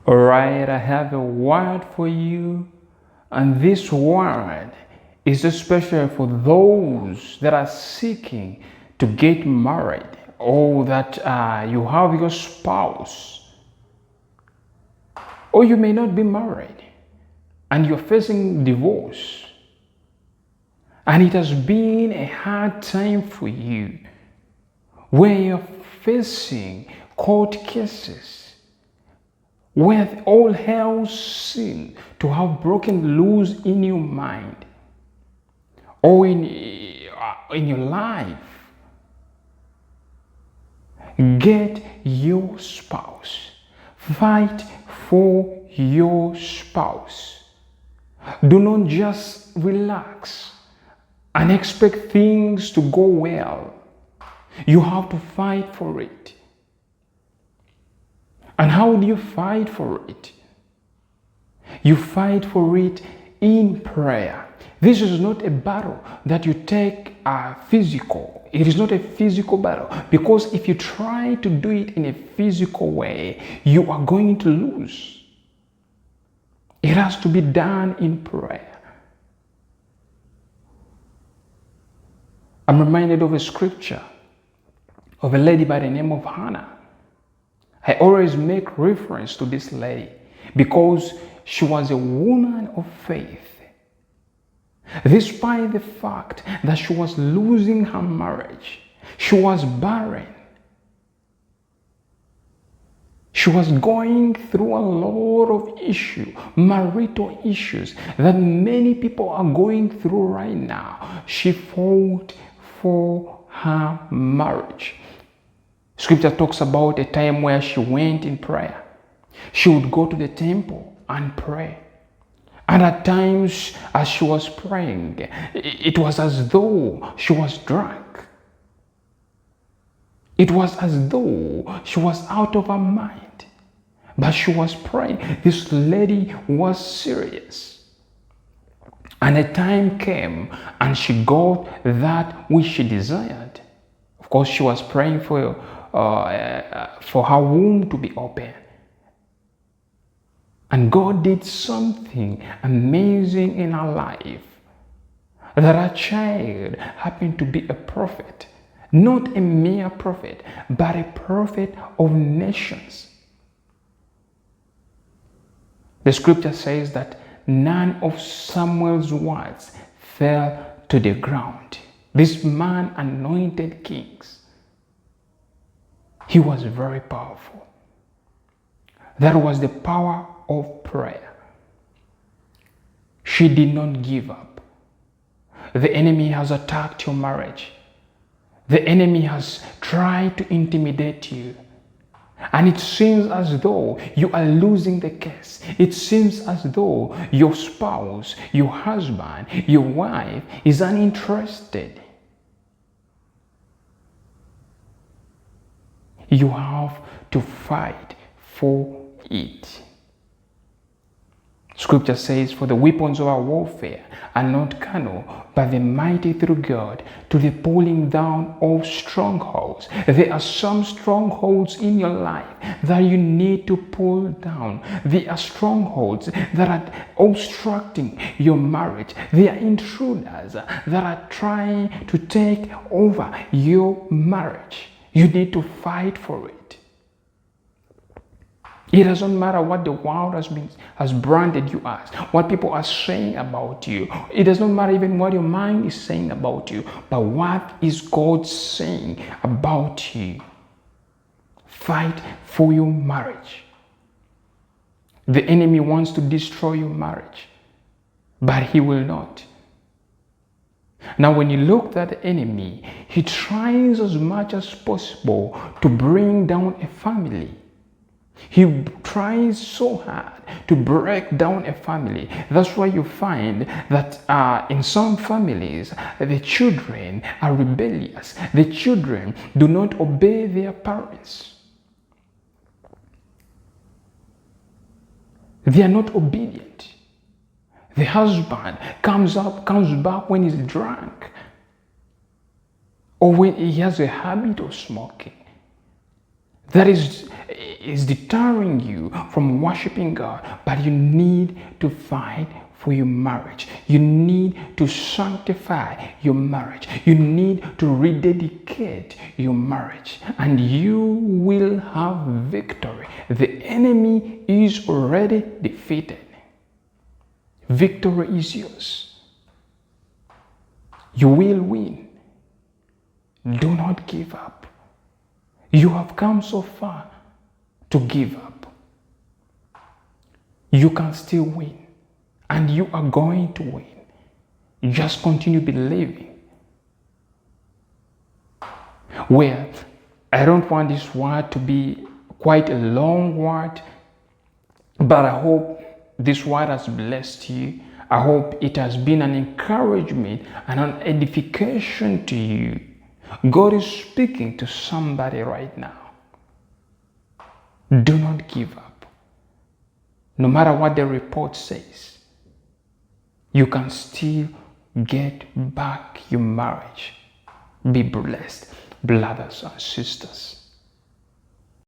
All right, I have a word for you, and this word is especially for those that are seeking to get married, or that you have your spouse, or you may not be married and you're facing divorce, and it has been a hard time for you, where you're facing court cases, where all hell seems to have broken loose in your mind or in your life. Get your spouse. Fight for your spouse. Do not just relax and expect things to go well. You have to fight for it. And how do you fight for it? You fight for it in prayer. This is not a battle that you take physical. It is not a physical battle, because if you try to do it in a physical way, you are going to lose. It has to be done in prayer. I'm reminded of a scripture of a lady by the name of Hannah. I always make reference to this lady because she was a woman of faith. Despite the fact that she was losing her marriage, she was barren. She was going through a lot of issues, marital issues that many people are going through right now. She fought for her marriage. Scripture talks about a time where she went in prayer. She would go to the temple and pray. And at times, as she was praying, it was as though she was drunk. It was as though she was out of her mind. But she was praying. This lady was serious. And a time came and she got that which she desired. Of course, she was praying for her womb to be open. And God did something amazing in her life. That her child happened to be a prophet. Not a mere prophet, but a prophet of nations. The scripture says that none of Samuel's words fell to the ground. This man anointed kings. He was very powerful. That was the power of prayer. She did not give up. The enemy has attacked your marriage. The enemy has tried to intimidate you. And it seems as though you are losing the case. It seems as though your spouse, your husband, your wife is uninterested. You have to fight for it. Scripture says, for the weapons of our warfare are not carnal, but the mighty through God to the pulling down of strongholds. There are some strongholds in your life that you need to pull down. There are strongholds that are obstructing your marriage. There are intruders that are trying to take over your marriage. You need to fight for it. It doesn't matter what the world has branded you as, what people are saying about you. It does not matter even what your mind is saying about you, but what is God saying about you? Fight for your marriage. The enemy wants to destroy your marriage, but he will not. Now, when you look at the enemy, he tries as much as possible to bring down a family. He tries so hard to break down a family. That's why you find that in some families, the children are rebellious. The children do not obey their parents. They are not obedient. The husband comes back when he's drunk, or when he has a habit of smoking. that is deterring you from worshiping God. But you need to fight for your marriage. You need to sanctify your marriage. You need to rededicate your marriage, and you will have victory. The enemy is already defeated. Victory is yours. You will win. Do not give up. You have come so far to give up. You can still win, and you are going to win. Just continue believing. Well, I don't want this word to be quite a long word, but I hope this word has blessed you. I hope it has been an encouragement and an edification to you. God is speaking to somebody right now. Do not give up. No matter what the report says, you can still get back your marriage. Be blessed, brothers and sisters.